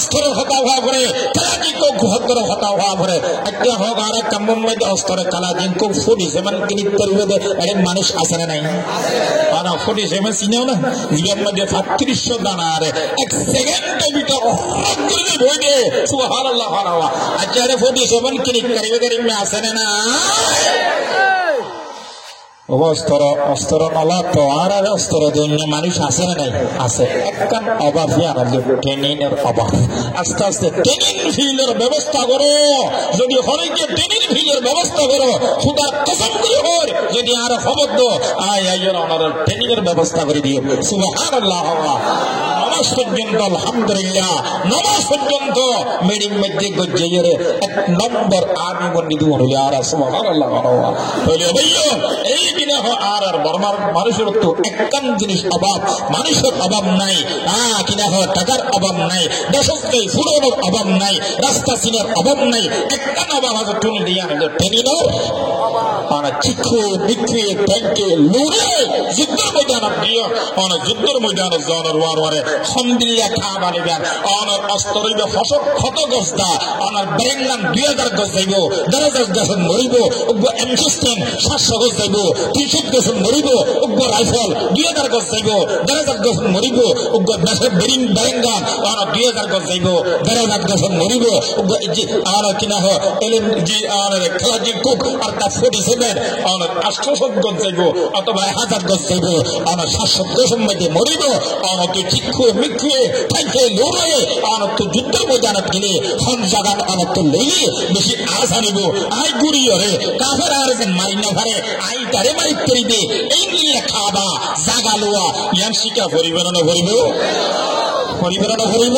অস্তরের হতা হওয়া করে কালাজিঙ্কু গুহত্তরের হতা হওয়া করে একটা হোক আর একটা মুম্বাইতে অস্তরে কালাজিঙ্কু 47 কিনিত পরিবে এর মানুষ আছে না নাই আর 47 চিনেও না জীবন মধ্যে 3500 দানা আর এক সেকেন্ডের ভিতর করে বইবে সুবহানাল্লাহ আল্লাহ আচ্ছা 47 কিনিত পরিবে এর আছে না অস্তর নলা তো আর অস্তর জন্য মানুষ আছে না নাই আছে একখান অভাব ট্রেনিংয়ের অভাব আস্তে আস্তে ট্রেনিং ফিল্ডের ব্যবস্থা করো যদি হরেকে ট্রেনিং ফিল্ডের ব্যবস্থা করো খুদার কসম করে হর যদি আর হবদ্দ ট্রেনিং এর ব্যবস্থা করে দিও সুবহানাল্লাহ নামাজ পর্যন্ত আলহামদুলিল্লাহ নামাজ পর্যন্ত মেডিং মধ্যে গজ্জের এক নম্বর আমি বন্দি দুন হলে আর সুবহানাল্লাহ বলে ভাইও এই কিনা আর বর্মার মানুষের তো একখান জিনিস অভাব মানুষের অভাব নাই কিনা টাকার অভাব নাই দেশকে ফুলনের অভাব নাই রাস্তা সিনের অভাব নাই একখান অভাব আছে টুনি দিয়া ট্রেনিংয়ের চিক্ষু বিক্রি ব্যাংকে লুড়ে যুদ্ধের ময়দান দিয়ে যুদ্ধের ময়দান জনের ওয়ারে খন্দিল্লা খা বানিবেন অনর অস্তরিব ক্ষত গস্তা অনর ব্রেঙ্গান 2000 গজ যাইব 10,000 গজ মরিব এমসিস্টেম 700 গজ যাইব 300 গজ মরিব রাইফেল 2000 গজ যাইব 10,000 গজ মরিব ব্রেঙ্গান অনর 2000 গজ যাইব 10,000 গজ মরিব আর কিনা এলএম জি আর খেলাজি কুক আর তা 47 অনর 800 গজ যাইব অথবা 1000 গজ যাইব অনর 700 গজ মধ্যে মরিব অনর চিক্ষু মিক্ষু থাকে লড়ে অনন্ত যুদ্ধ ময়দানত গেলে হন জাগান অনন্ত লইলে বেশি আশ আনিব আই গুড়িয়রে কাফের আর যে মারি না পারে আই তারে মারি করিবে এই নিয়ে খাবা জাগা লোয়া ইয়ান শিকা পরিবার না করিব পরিবার না করিব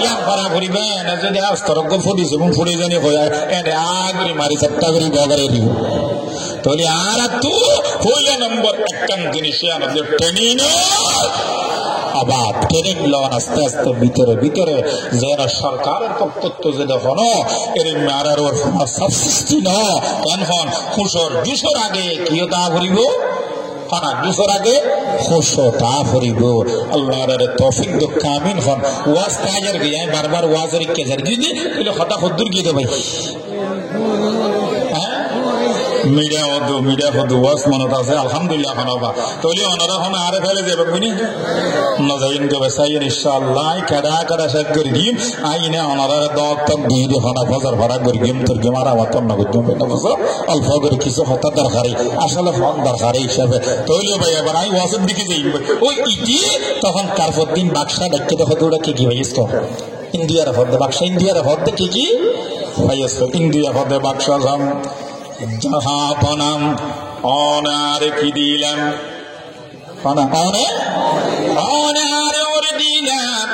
ইয়ান পারা করিবে না যদি আস্তরক ফুটিছে এবং ফুটে জানি হয় এনে আগরি মারি সত্তা করি বগরে দিব তাহলে আর তো হইল নম্বর একখান জিনিসে আমাদের ট্রেনিং অভাব ট্রেনিং লন আস্তে আস্তে ভিতরে ভিতরে যেন সরকারের কর্তৃত্ব যেটা হন এর মারার ওর সাবসিস্টি ন কেন হন খুশর দুশোর আগে কিও তা করিব হনা দুশোর আগে খুশতা করিব আল্লাহর তৌফিক দুঃখ আমিন হন ওয়াজ কাজের গিয়ে বারবার ওয়াজের কেজার যদি এগুলো হতা হদ্দুর গিয়ে দেবে মিডিয়া হদু ওয়াজ মনত আছে আলহামদুলিল্লাহ খানাবা তলি ওনারা হন আরে ফেলে যাবে বুনি নজাইন গবে সাইন ইনশাআল্লাহ কাদা কাদা শেষ করে দিম আইনে ওনারা দত তক দুই দি খানা ফজর ভরা করে গিম তোর গেমারা ওয়াতন না গজম না ফজর অল্প করে কিছু হতা দরকারি আসলে ফোন দরকারি হিসাবে তলি ভাই এবার আই ওয়াজের দিকে যাই ওই ইটি তখন কারফুদ্দিন বাদশা দেখতে দেখো তোরা কি ভাইস্ত ইন্ডিয়ার হদে বাদশা ইন্ডিয়ার হদে কি ভাইস্ত ইন্ডিয়া হদে বাদশা জাম জাহাপনাম অনার কি দিলাম অনার ওরে দিলাম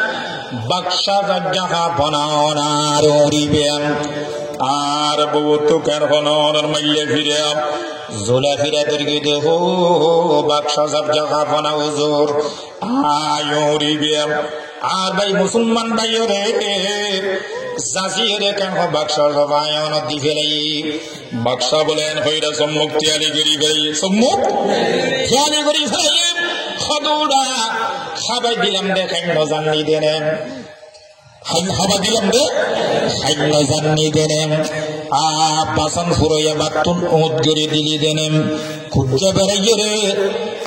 বাক্সা জাহাপনা অনার ওরিবেন আর বহুত কেন অনার মাইলে ফিরে জোলা ফিরে দর্গে দেহ বাক্সা জাহাপনা হুজুর আয়োরিবেন আর ভাই মুসলমান ভাই রে জাজিরে কেন বাক্সা জবায়ন দি ফেলাই বাক্সা বলেন হইরা সম্মুখ তিয়ালি গরি ভাই সম্মুখ তিয়ালি গরি ফেলাই খদুড়া খাবাই দিলাম দেখেন জানি দেন খাবা দিলাম দে খাইল জানি দেন বাসন ফুরইয়া বাতুন উদ গড়ি দিলি দেন খুঁজে বেড়াইয়ে রে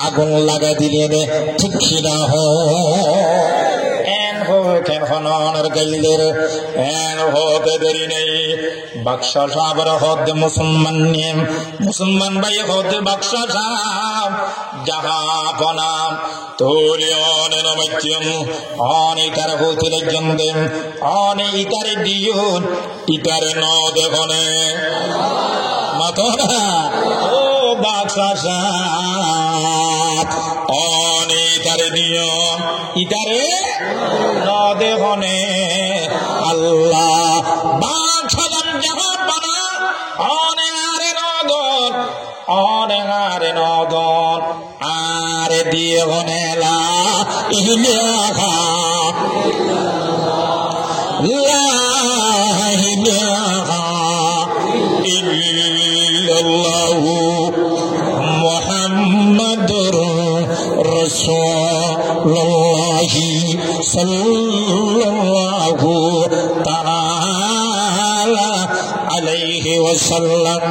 আগুন লাগা দিলে রে ঠিক না হ কেন হনর গাইলের এন হতে দেরি নেই বাক্সা সাহাবার হতে মুসলমান নিয়ম মুসলমান ভাই হতে বাক্সা সাহাব যাহা বনাম তোলে অনেন মাধ্যম অনেকার হতে লেগেন দেন অনে ইতারে দিয়ন ইতারে ন দেখনে মাতনা ও বাক্সা সাহাব অনে ইতারে দিয়ন ইতারে ন দেখনে আল্লাহ বাক্সাদাম জাহান বানা অনেহারে নগন অনেহারে নগন আরে দিয়ে হনেলা ইলাহা লা ইলাহা ইল্লাল্লাহু মুহাম্মাদুর রাসূলুল্লাহ সাল্লাল্লাহু ওয়াসাল্লাম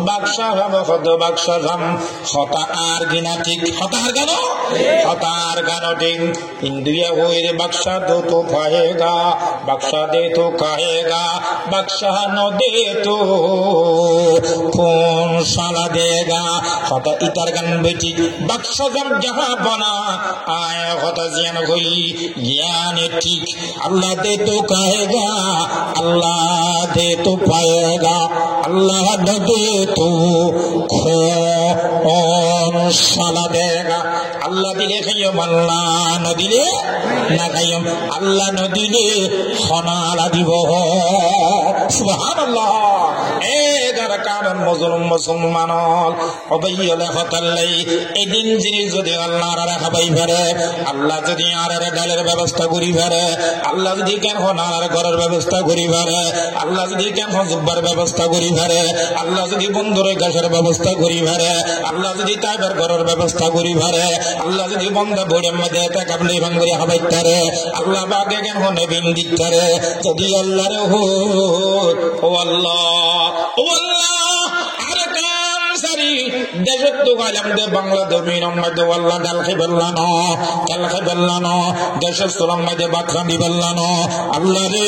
বাদশা হবে কত বাদশা জাম হতা আর গিনা ঠিক হতার গানো হতার গানো ঠিক ইন্দ্রিয়া হইরে বাদশা দো তো পায়েগা বাদশা দে তো খায়েগা বাদশা ন দে তো কোন সালা দেगा হতা ইতার গান বেটি বাদশা জাম যাহা বনা আয় হতা জিয়ান হই জ্ঞান ঠিক আল্লাহ দে তো খায়েগা আল্লাহ दे तो पाएगा अल्लाह न दे तो कौन साला देगा अल्लाह दिले खाइयो अल्लाह न दिले ना खाइयो अल्लाह न दिले खनाला দিব सुबहानअल्लाह এগার কারণ মুসলমান মুসলমান অবৈয়লে হতাল্লাই এদিন যিনি যদি আল্লাহর রাখা পাই পারে আল্লাহ যদি আর ডালের ব্যবস্থা করি পারে আল্লাহ যদি কেন হনার ঘরের ব্যবস্থা করি পারে আল্লাহ যদি কেন জুব্বার ব্যবস্থা করি পারে আল্লাহ যদি বন্ধুরে গাছের ব্যবস্থা করি পারে আল্লাহ যদি তাইবার ঘরের ব্যবস্থা করি পারে আল্লাহ যদি বন্ধা বড়ের মধ্যে কাবলি ভাঙ্গরি হাবাইতারে আল্লাহ বাগে কেন হনে বিন দিতারে যদি আল্লাহর হো ও আল্লাহ ও আল্লাহ আর কাম সারি দেশত তো গালাম দে বাংলা জমিন মধ্যে আল্লাহ ডাল খেবেল্লানো কাল খেবেল্লানো দেশের সুরম মধ্যে বাকরা দিবেল্লানো আল্লাহ রে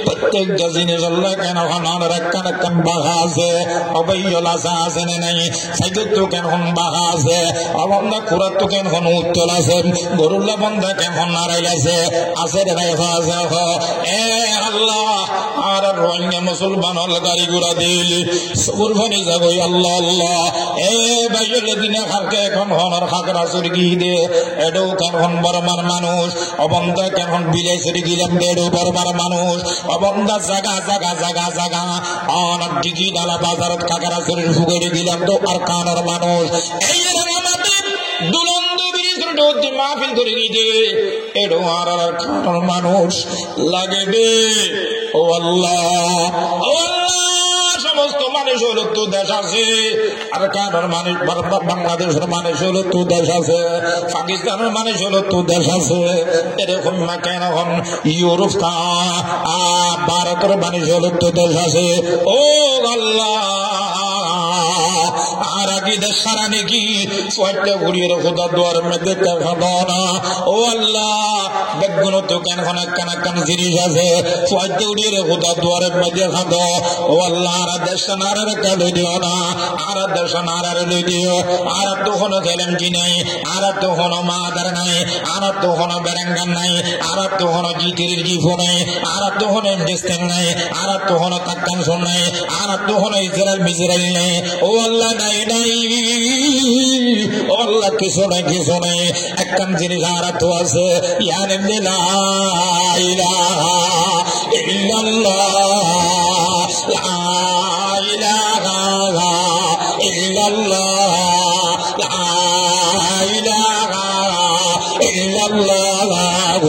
প্রত্যেক জিনিস আল্লাহ কেন হনার রাক্কান কান বাহা আছে অবৈয়লা আছে নাই সাইদত তো কেন হন বাহা আছে অবন্দা কুরাত তো কেন হন উত্তল আছে গরুল্লা বন্ধা কেন হন নারাইল আছে রে নাই আছে এ আল্লাহ আর রোহিঙ্গা মুসলমান হল গাড়ি ঘোড়া দিল সবুর ভানি যাগই আল্লাহ আল্লাহ এ বাইরে দিনে খারকে এখন হনর খাগরা সুরগি দে এডো কেন হন বর্মার মানুষ অবন্দা কেন হন বিলাই সুরগি লাম দেডো বর্মার মানুষ অবন্দা জাগা জাগা জাগা জাগা অন ডিগি ডালা বাজারত খাগরা সুরের ফুগড়ি দিলাম তো আর কানর মানুষ এই আমাদের দুলন্দ ব্রিজ রোড মাহফিল করে গিয়ে এডো আর কানর মানুষ লাগবে ও আল্লাহ ও আল্লাহ সমস্ত মানুষ হলো তো দেশ আছে আর কানার মানুষ বাংলাদেশের মানুষ হলো তো দেশ আছে পাকিস্তানের মানুষ হলো তো দেশ আছে এরকম না কেন ইউরোপ ভারতের মানুষ হলো তো দেশ আছে ও আল্লাহ আর আগে দেশ সারা নাকি ছয়টা ঘুরিয়ে খোদা দোয়ার মধ্যে না ও আল্লাহ বেগুন তো কেন কান জিনিস আছে ছয়টা উড়িয়ে খোদা দোয়ারের মধ্যে খাদ ও আল্লাহ আর দেশ নারার কালে দিও না আর দেশ নারার লই দিও আর তো কোনো চ্যালেঞ্জ নাই আর তো কোনো মাদার নাই আর তো কোনো বেরেঙ্গান নাই আর তো কোনো জিতির জিফ নাই আর তো কোনো ইন্ডেস্টেন নাই আর তো কোনো কাক্কান শোন নাই আর তো কোনো ইসরায়েল মিসরাইল নাই ও আল্লাহ নাই নাই ও আল্লাহ কিছু নাই একখান জিনিস আর তো আছে ইয়ানে লা ইলাহা ইল্লাল্লাহ লা ইলাহা ইল্লাল্লাহ লা ইলাহা ইল্লাল্লাহ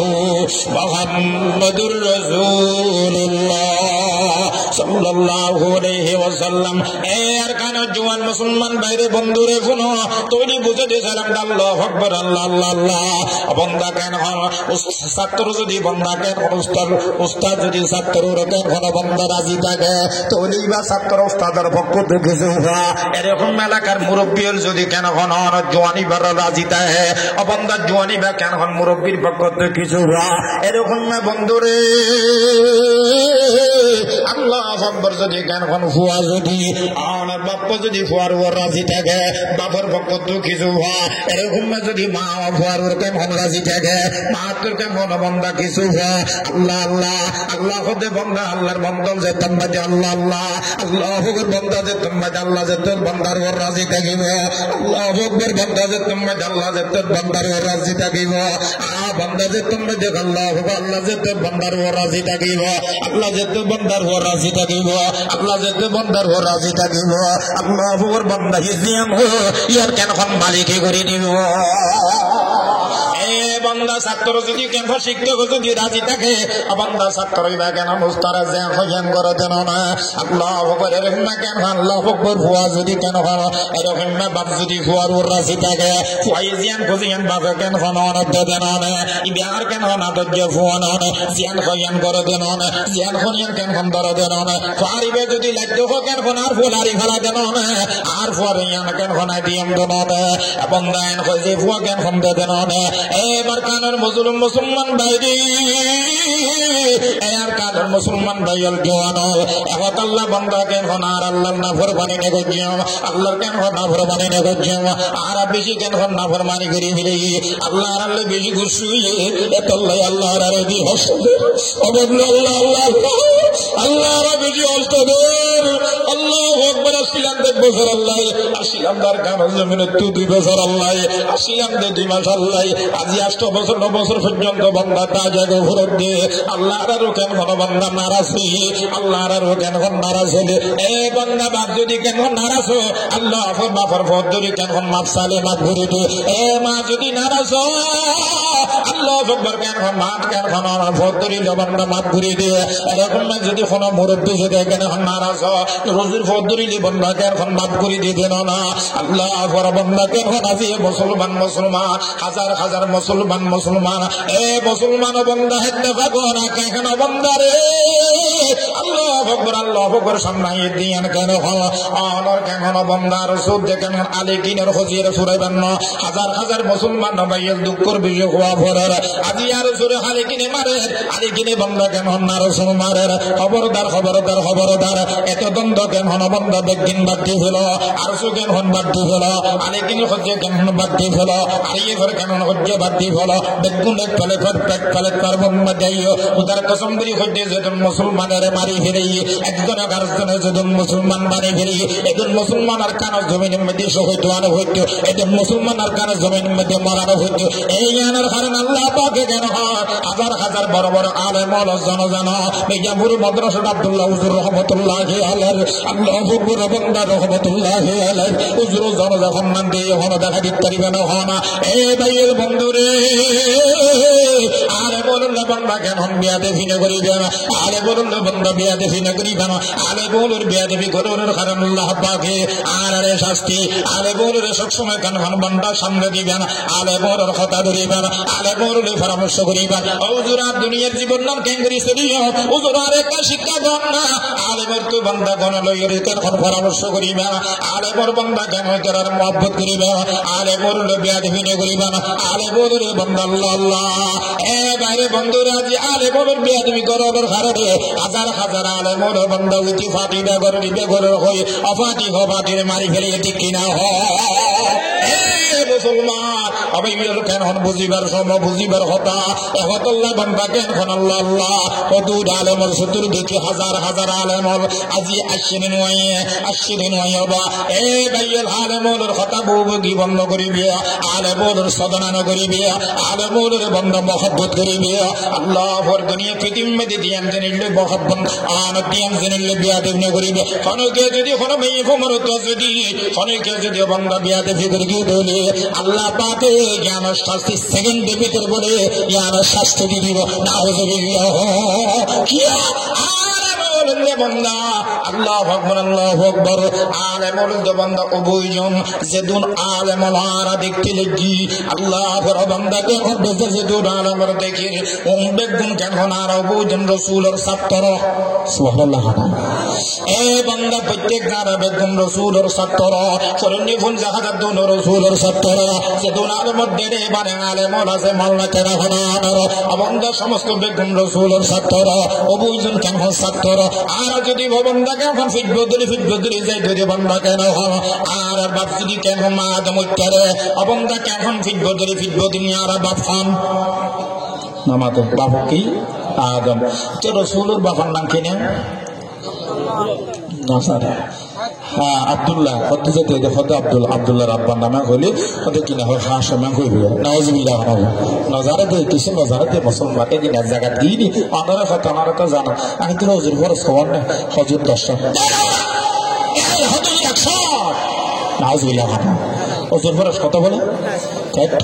মুহাম্মাদুর রাসূলুল্লাহ সাল্লাল্লাহু আলাইহি ওয়াসাল্লাম এর কানে জওয়ান মুসলমান বাইরে বন্ধুরে শুনো তৈরি বুঝে দে সালাম আল্লাহু আকবার আল্লাহ আল্লাহ আল্লাহ বন্দা কেন ছাত্র যদি বন্দা কেন উস্তাদ যদি ছাত্রর কেন বন্দা রাজি থাকে তৈরি বা ছাত্র উস্তাদের পক্ষ থেকে এরকম এলাকার মুরব্বীর যদি কেন জওয়ানি বার রাজি থাকে বন্দা জওয়ানি বা কেন মুরব্বীর পক্ষ থেকে কিছু এরকম বন্ধুরে আল্লাহ আকবার যদি কেন ফুয়া যদি আমার বাপ যদি ফুয়ার ওর রাজি থাকে বাবার পক্ষ তো কিছু এরকম যদি মা ফুয়ার ওর কেমন রাজি থাকে মা তোর কেমন বন্ধা কিছু আল্লাহ আল্লাহ আল্লাহ হতে বন্ধা আল্লাহর বন্ধন যে তোমাদের আল্লাহ আল্লাহ আল্লাহ হকর বন্ধা যে তোমাদের আল্লাহ যে তোর বন্ধার ওর রাজি থাকিব আল্লাহ হকর বন্ধা যে তোমাদের আল্লাহ যে তোর বন্ধার ওর রাজি থাকিব বন্ধা যে তোমরা দেখ আল্লাহ আল্লাহ যে তোর বন্ধার ওর রাজি থাকিব আল্লাহ যে তোর বন্ধার ওর রাজি থাকিব আল্লাহ যে তোর বন্ধার ওর রাজি থাকিব আল্লাহ হকর বন্ধা হিজিয়াম ইয়ার কেন মালিকে করে নিব বান্দা ছাত্র যদি কেন শিক্ষক যদি রাজি থাকে বান্দা ছাত্র হইবা কেন মুস্তারা জ্ঞান জ্ঞান করে দেন না আল্লাহু আকবার এরকম না কেন আল্লাহু আকবার ফুয়া যদি কেন ভালো এরকম না বাপ যদি ফুয়ার ওর রাজি থাকে ফুয়াই জ্ঞান খুঁজিয়ান বাপে কেন অনদ দেন না বিহার কেন না দজ্জ ফুয়া না জ্ঞান জ্ঞান করে দেন না জ্ঞান খুঁজিয়ান কেন ধরে দেন না ফারিবে যদি লাগতে হোক কেন আর ফুলারি ফেলা দেন না আর ফুয়ার জ্ঞান কেন নাই দিয়াম দেন না এবং জ্ঞান খুঁজি ফুয়া কেন দেন না এবার কানের মুসলমান বাইরে এর কানের মুসলমান ভাইয়াল জওয়ান এখন আল্লাহ বান্দা কেন আর আল্লাহর নাফরমানি নে গজিয়াম আল্লাহর কেন নাফরমানি নে গজিয়াম আর বেশি কেন নাফরমানি করি ফেলে আল্লাহর আল্লাহ বেশি খুশি এত আল্লাহর আর দি হসবে আল্লাহ আল্লাহ আল্লাহর বেশি হসবে আল্লাহু আকবার আসিলাম 1 বছর আল্লাহ আসিলাম তার কানের জমিনে 2 বছর আল্লাহ আসিলাম 2 মাস আল্লাহ আজি 8 বছর 9 বছর পর্যন্ত বান্দা তাজা গফরত দে আল্লাহর আর কেন বান্দা নারাজ আল্লাহর আর কেন নারাজ হলে এ বান্দা বাপ যদি কেন নারাজ আল্লাহ আফর বাফর ফদরি কেন মাফ সালে মাফ করে দে এ মা যদি নারাজ আল্লাহ আকবার কেন মাফ কেন ফদরি বান্দা মাফ করে দে এরকম যদি কোনো মুরব্বি যদি কেন নারাজ রোজুর ফদরি বান্দা কেন মাফ করে দিয়ে দেন না আল্লাহ আকবার বান্দা কেন আছে মুসলমান হাজার হাজার মুসলমান এ মুসলমান বান্দা হেতে ভাগরা কেন বান্দা রে আল্লাহু আকবার সামনে দিয়ান কেন অনর কেন বান্দা রাসূল দেখেন আলেকিনের হজির সুরাইবান হাজার হাজার মুসলমান ভাইয়ের দুঃখের বিষয় হওয়া পড়ার আজি আর সুরে আলেকিনে মারে আলেকিনে বান্দা কেন না রাসূল মারে খবরদার এত দ্বন্দ্ব কেন বান্দা বেগিন বাড়তি ফেল আর সুকেন হন বাড়তি ফেল আলেকিনের হজির কেন বাড়তি ফেল আরিয়ে ফের কেন হজির বাড়তি ফেল বেগুন এক ফলে পেট ফলে তার বান্দা যাইও উদার কসম করি হইতে যেজন মুসলমানের মারি ফেলে একজন আরেকজনের যেজন মুসলমান মারি ফেলে একজন মুসলমান আর কান জমিনের মধ্যে শহীদ হওয়ানো হইতো একজন মুসলমান আর কান জমিনের মধ্যে মরানো হইতো এই আনার কারণ আল্লাহ পাকে কেন হাজার হাজার বড় বড় আলেম জনজন মির্জাপুর মাদ্রাসা আব্দুল্লাহ হুজুর রহমতুল্লাহি আলাইহি আল্লাহু আকবার বান্দা রহমতুল্লাহি আলাইহি হুজুর জনজা সম্মান দিয়ে হলো দেখা দিতে পারিবে না হনা এই ভাইয়ের বন্ধুরে আরে বলুন না বান্দা কেন বিয়া দেখি না করিবে না আরে বলুন না বান্দা বিয়া দেখি না করিবে না আরে বলুন বিয়া দেবী করার কারণ আল্লাহ পাকে আরে শাস্তি আরে বলুন সব সময় কেন বান্দা সামনে দিবে না আরে বলুন কথা ধরিবে না আরে বলুন পরামর্শ করিবে হুজুর আর দুনিয়ার জীবন নাম কেন করিছে দিও হুজুর আর একটা শিক্ষা দেন না আরে বল তো বান্দা কোন লইয়ের কেন পরামর্শ করিবে না আরে বল বান্দা কেন করার মহব্বত করিবে আরে বলুন বিয়া দেবী না করিবে না আরে বলুন বান্দা আল্লাহ এ বাইরে বন্ধুরা যে আলে বলুন বিয়া তুমি করার কারণে হাজার হাজার আলে বল বান্দা উঠি ফাটি বেগর বেগর হই অফাটি হবাটির মারি ফেলে ঠিক কিনা মুসলমান আমি কেন বুঝিবার সময় বুঝিবার কথা এহতাল্লাহ বান্দা কেন আল্লাহ কদুর আলেমর সতুর দেখি হাজার হাজার আলেমর আজি আসছিলেন বা এ ভাইয়ের আলেমর কথা বউবগি বন্ধ করিবে আলেমর সদনান করিবে আলেমর বন্ধ মহব্বত করিবে আল্লাহ ফর দুনিয়া পৃথিবী দিয়ান জেনিলে মহব্বত আন দিয়ান জেনিলে বিয়া দেবনে করিবে খনকে যদি কোন মেয়ে ফমরত যদি খনকে যদি বান্দা বিয়া দেবি করি বলে আল্লাহ পাকে জ্ঞান শাস্তি সেকেন্ডের ভিতর বলে জ্ঞান শাস্তি দিব নাউযুবিল্লাহ কি বন্দা আল্লাহু আকবার আলেমুল বন্দা উভয়জন যেদুন আলেমুল আরাবিক তিলজি আল্লাহর বান্দাকে হচ্ছে যেদুন আলেমর দেখি বেগুন কেন আর উভয়জন রাসূলের ছাত্র সুবহানাল্লাহ এ বান্দা প্রত্যেক গারা বেগুন রাসূলের ছাত্র ফরনি ফুল জাহাদাত দুন রাসূলের ছাত্র যেদুন আলেমর দেরে বারে আলেমুল আছে মাওলানা কেন হনার বান্দা সমস্ত বেগুন রাসূলের ছাত্র উভয়জন কেন ছাত্র আর যদি বান্দাকে এখন ফিটবদরি যাই যদি বান্দা কেন আর বাপ যদি কেন মা আদম উত্তরে বান্দা কেন ফিটবদরি আর বাপ খান নামাতে বাপ কি আদম তো রাসূলের বাবার নাম কি না নাসারা হ্যাঁ আব্দুল্লাহ কত যেতে কত আব্দুল্লাহ রাব্বার নামে হলে ওদের কিনা হয় হাঁস নাম হইবে নাউযুবিল্লাহ নজারাতে কিছু নজারাতে মুসলমান এই দিন এক জায়গা দিইনি আনারা কথা আমার তো জানা আমি তো হুজুর ফরজ খবর না হুজুর 10টা হুজুর 100 নাউযুবিল্লাহ হুজুর ফরজ কত বলে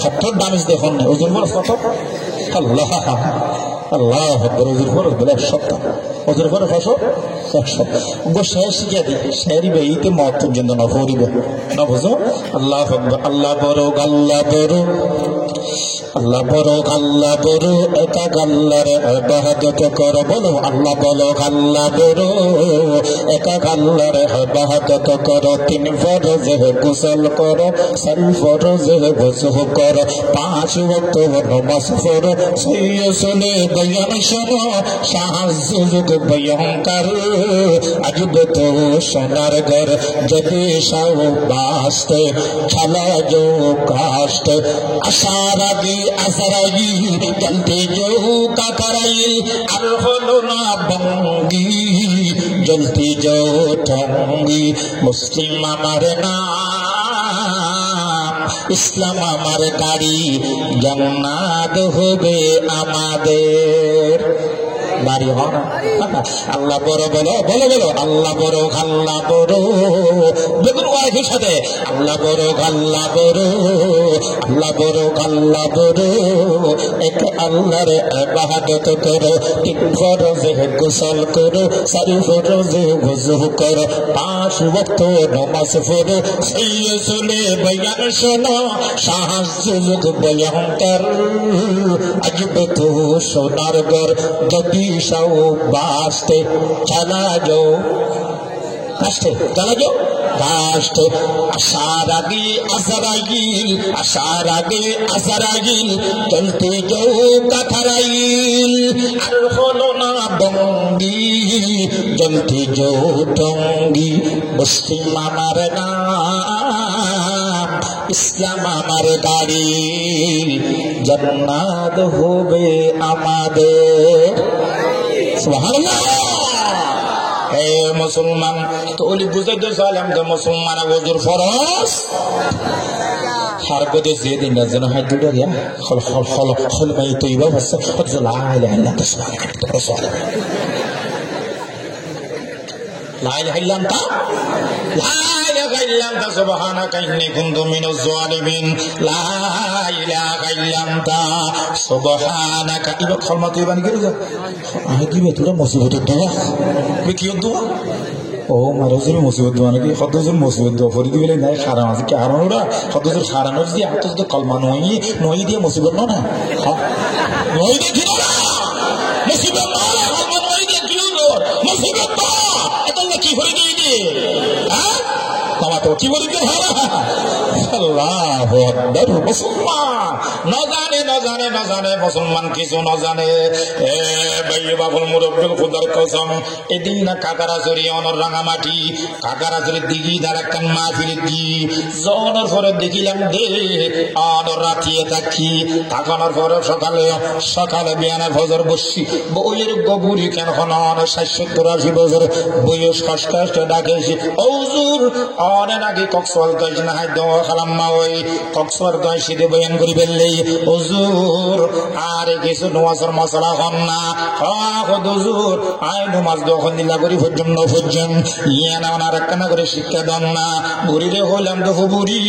ঠট্টর দামিজ দেখুন না ওজুর ফরজ কত আল্লাহ আল্লাহ ওজুর ফরজ বলে 1 সপ্তাহ ওজুর ফরজ কত 1 সপ্তাহ গো শেষ শিখিয়ে দিই শেরি বেইতে মত পর্যন্ত না ফরিবে না বুঝো আল্লাহ আল্লাহ বড় আল্লাহ বড় আল্লাহ বড় আল্লাহ বড় একা আল্লাহর ইবাদত করো বলো আল্লাহ বলো আল্লাহ বড় একা আল্লাহর ইবাদত করো 3 ফরজে গোসল করো 4 ফরজে ওযু করো 5 ওয়াক্ত নামাজ পড়ো সৈয়সলে বয়ান শোনো শাহজুদ বয়ান করো আজব তো সোনার ঘর যদি সব বাস্তে চলা जो कास्ट अशारागी असरागी जलते जो का कराई अरहलो ना बंगी जलती जो ठंगी मुस्लिम हमारे नाम इस्लाम हमारे गाड़ी जन्नत होबे आमादेर বাড়ি হয় না আল্লাহ বড় বলো বলো বলো আল্লাহ বড় আল্লাহ বড় বেগুন ওয়াইফের সাথে আল্লাহ বড় আল্লাহ বড় আল্লাহ বড় আল্লাহ বড় এক আল্লাহর ইবাদত করো 3 ফরজে গোসল করো 4 ফরজে ওযু করো 5 ওয়াক্ত নামাজ পড়ো সৈয়সলে বয়ান শোনো শাহজুদ বয়ান করো আজব তো সোনার ঘর যদি सौ बास्ते चला जो कास्ते चला जो कास्ते अशारागी असरागिल चलते जो कथराइल अरहलो ना बंगी जलते जो टंगी मुस्लिम हमारे नाम इस्लाम हमारे गाड़ी जन्नत होबे आमादेर सुभानाल्लाह ए मुसलमान तो ओली बुझे दो सालाम के मुसलमान वजुर फरज हर को दे जे दिन जन हाथ जुड़ा गया खल खल खल खल में तो इबा बस खद ला इलाहा इल्ला सुभानक रसूल ला इलाहा इल्ला अंता ला इलाहा इल्ला अंता सुभानक इन्नी कुन्तु मिनज जालिमिन ला इलाहा इल्ला अंता सुभानक इबा खलमा तो इबा निकल जा आगे की बेतुरा मुसीबत दुआ बे की दुआ ओ मारोजर मुसीबत दुआ नाকি खदजर मुसीबत दुआ फरी दिले নাই খারাপ আছে কি আর ওরা খদজর খারানোর দিয়ে আত তো কলমা নই দিয়ে মুসিবত না হ্যাঁ নই দিয়ে কি না মুসিবত না কলমা নই দিয়ে কি মুসিবত না এটা কি ফরি দিয়ে হ্যাঁ বাবা তো কি বলি দিয়ে আল্লাহু আকবার মুসলমান না জানে মুসলমান কিছু না জানে এ ভাই বাবুল মুরব্বিল খুদার কসম এদিন কাকারা জরি অনর রাঙামাটি কাকারা জরি দিগি দারাকান মাহফিল দি জনের পরে দেখিলাম দে অনর রাতিয়ে থাকি তাকানোর পরে সকালে বিয়ানে ফজর বসি বইয়ের গবুরি কেন কোন 70-80 বছর বয়স কষ্ট ডাকেছি হুজুর অনে নাকি কক্সবাজার দশ না হাই দাও খালাম মা ওই কক্সবাজার দশ সিধে বয়ান করি বেললেই হুজুর আরে কিছু নামাজের মশলা হন না হুজুর আই নামাজ দখন দিলা করি পর্যন্ত ইয়া না আর কানা করে শিক্ষা দেন না বুড়িরে হইলাম তো বুড়ি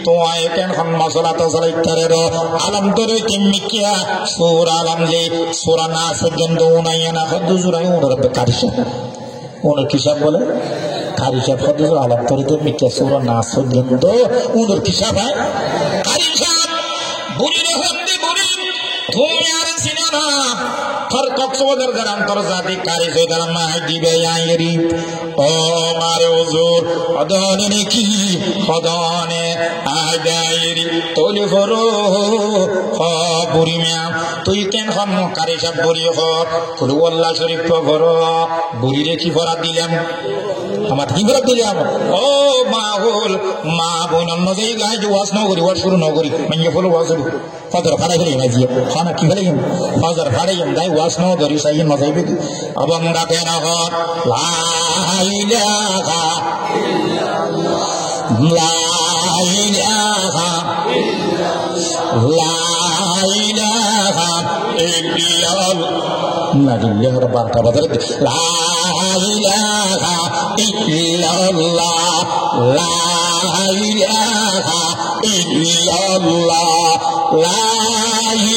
তো আয় কেন হন মশলা তো সালাইতারে র আলম তোরে কিমিকিয়া সূরা আলম যে সূরা না পর্যন্ত উনাইয়া না হুজুর আই ওর কারিশা ওনার কিসাব বলে কারিশা হুজুর আলম তোরে তো মিকিয়া সূরা না পর্যন্ত ওর কিসাব হয় কারিশা বুড়িরে হন্দি বুড়ি তুমি আর চিনো না হর কক্সবাজার গ্রান্তর জাতি কারি সৈদার মাই দিবে আইরি ও মারে হুজুর অদনে কি খদনে আইরি তোলি করো বুড়ি মিয়া তুই কেন হন কারি সব বুড়ি হর কুলু আল্লাহ শরীফ করো বুড়ি রে কি ফরাত দিলাম আমার কি ফরাত দিলাম ও মাহুল মা বোন অন্য জায়গায় যে ওয়াজ না করি ওয়াজ শুরু না করি মানে ফলো ওয়াজ ফজর ফাড়াই ফেলে মাঝিয়ে খানা কি ফেলে ফজর ফাড়াই দাই ওয়াজ না করি সাই মজাইবে এবং ডাকে না হন লা ইলাহা লা ইলাহা লা ইলাহা ইল্লাল্লাহ না দিল্লাহ রাব্বাকা বাদর লা ইলাহা ইল্লাল্লাহ লা ইলাহা ইল্লাল্লাহ লা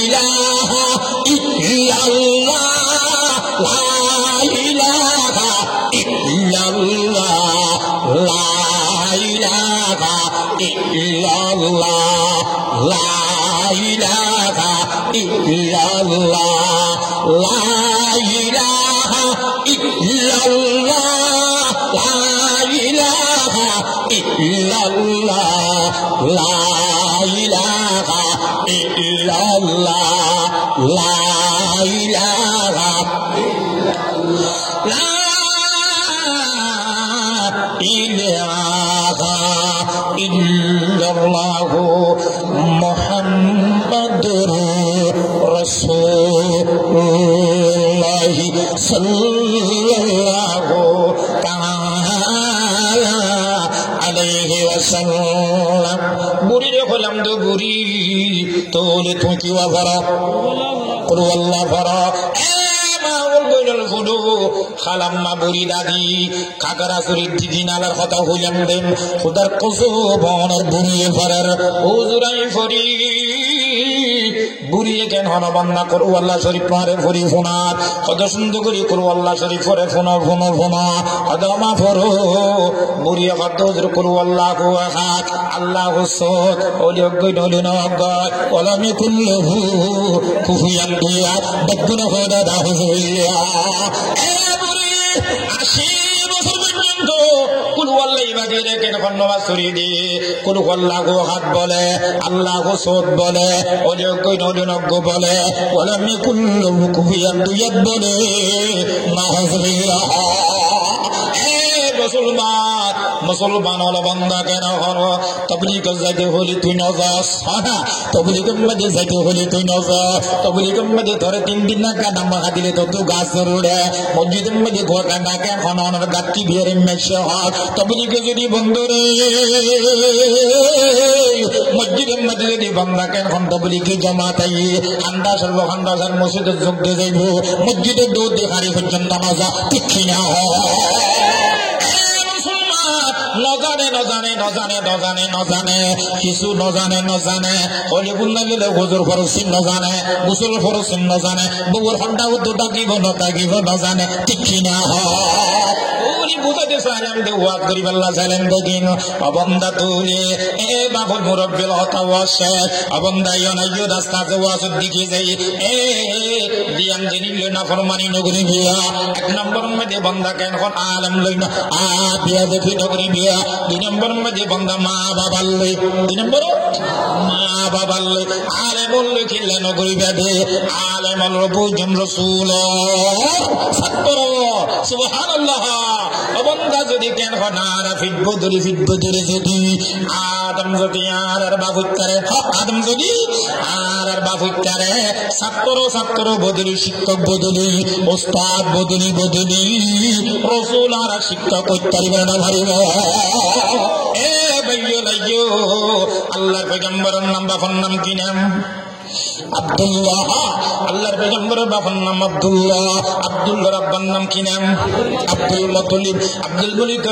ইলাহা ইল্লাল্লাহ লা ইলাহা ইল্লাল্লাহ লা ইলাহা ইল্লাল্লাহ লা ইলাহা ইল্লাল্লাহ লা ইলাহা ইল্লাল্লাহ লা ইলাহা ইল্লাল্লাহ লা ইলাহা ইল্লাল্লাহ লা ইলাহা লা ইলাহা ইল্লাল্লাহ মুহাম্মাদুর রাসূলুল্লাহ সাল্লাল্লাহু তাআলা আলাইহি ওয়াসাল্লাম। বুড়ি রে হলাম তো বুড়ি তোলে তুই কি ওয়াফারা কুল আল্লাহ ফারা খালাম্মা বুড়ি দাদি কাকারা শরীর দিদি নালার কথা হইলাম দেন খুদার কসু বনের বুড়িয়ে ফরার হুজুরাই ফরি বুড়িয়ে কেন হন বান্না করু আল্লাহ শরীফ মারে ফরি ফোনার কত সুন্দর করি করু আল্লাহ শরীফ ফরে ফোনো ফোনো ফোনা কদমা ফরো বুড়িয়ে কত হুজুর করু আল্লাহ কো হাত আল্লাহ হুসত ওলিয়গ নলিন অগত ওলামি কুল্লহু কুফিয়ান দিয়া বদুন খোদা দা হুজুরিয়া এ বুড়ি 80 বছর পর্যন্ত কুল আল্লাহ ইবাদে কেন ধন্যবাদ সরি দিয়ে কুল আল্লাহ গো হাত বলে আল্লাহ গো সত বলে ওলিয়গ নলিন অগ বলে ওলামি কুল্লহু কুফিয়ান দিয়া বলে মা হুজুরিয়া মুসলমান হলো বান্দা কেন হলো তবলিগ যাইতে হলি তুই নজাস হ্যাঁ তবলিগ মধ্যে যাইতে হলি তুই নজাস তবলিগ মধ্যে ধরে 3 দিন না কাটা মাখা দিলে তো তুই গাছ উড়ে মসজিদের মধ্যে ঘোটা ডাকে খননের গাটি বিয়ের মেশে হয় তবলিগ যদি বন্ধ রে মসজিদের মধ্যে যদি বান্দা কেন তবলিগ জমাতাই হান্দাসার মসজিদে যোগ দিয়ে যাইব মসজিদের দৌড় দেখারি পর্যন্ত নজা ঠিক না নজানে কিছু নজানে হলিবুল লাগিলে হুজুর ফরসিন নজানে গুসুল ফরসিন নজানে বউর হন্ডা উদ্দু ডাকিব নজানে ঠিক কিনা বুঝাতে চাইলাম দে ওয়াজ করিব আল্লাহ চাইলেন দেখিন অবন্দা তুলে এ বাবুল মুরব্বিল হতাওয়াসে অবন্দা ইয়নাইয় রাস্তা যে ওয়াজ দিকে যাই এ দিয়াম জিনিল না ফরমানি নগরি গিয়া 1 নম্বর মধ্যে বন্দা কেন কোন আলম লইনা বিয়া দেখি নগরি বিয়া 2 নম্বর মধ্যে বন্দা মা বাবার লই 2 নম্বর মা বাবার লই আলেম বললে কিল্লা নগরি বেদে আলেম বুঝম রাসূল সাত্তর সুবহানাল্লাহ অবন্দা যদি কেন হনারা ফিটবো ধরে যদি আদম যদি আর বাবুত্তারে আদম যদি আর বাবুত্তারে ছাত্র বদলি শিক্ষক বদলি ওস্তাদ বদলি রাসূল আর শিক্ষক করতে না ভারিব এ ভাইও লাইও আল্লাহর পয়গম্বরের নাম বাবার নাম কি নাম আব্দুল্লাহ আল্লাহর পয়গম্বরের বাবার নাম আব্দুল্লাহ রাব্বার নাম কি নাম আব্দুল মুত্তালিব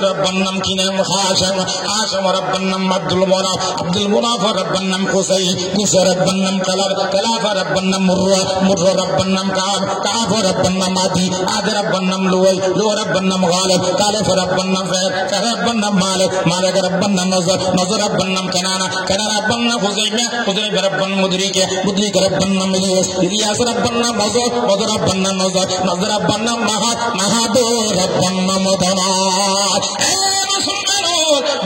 রাব্বার নাম কি নাম হাশিম রাব্বার নাম আব্দুল মুনাফ রাব্বার নাম কুসাই রাব্বার নাম কালাব রাব্বার নাম মুররা রাব্বার নাম কাব রাব্বার নাম আদি রাব্বার নাম লুই রাব্বার নাম গালিব রাব্বার নাম ফাদ রাব্বার নাম মালিক রাব্বার নাম নজর রাব্বার নাম কানানা রাব্বার নাম হুজাইমা রাব্বার মুদরিকে ربنا نام إلياس ربنا نام مزر ربنا نام نظر ربنا نام مهاد ربنا نام مدنات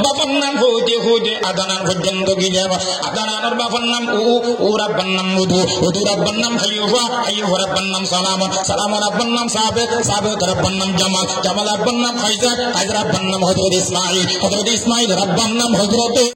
বাবার নাম হইতে আদানার পর্যন্ত গিয়ে আদানার বাবার নাম উ রাব্বার নাম উদু রাব্বার নাম হাইয়ুফা রাব্বার নাম সালাম রাব্বার নাম সাবেক রাব্বার নাম জামাল রাব্বার নাম খাইজা রাব্বার নাম হযরত ইসমাঈল রাব্বার নাম হযরত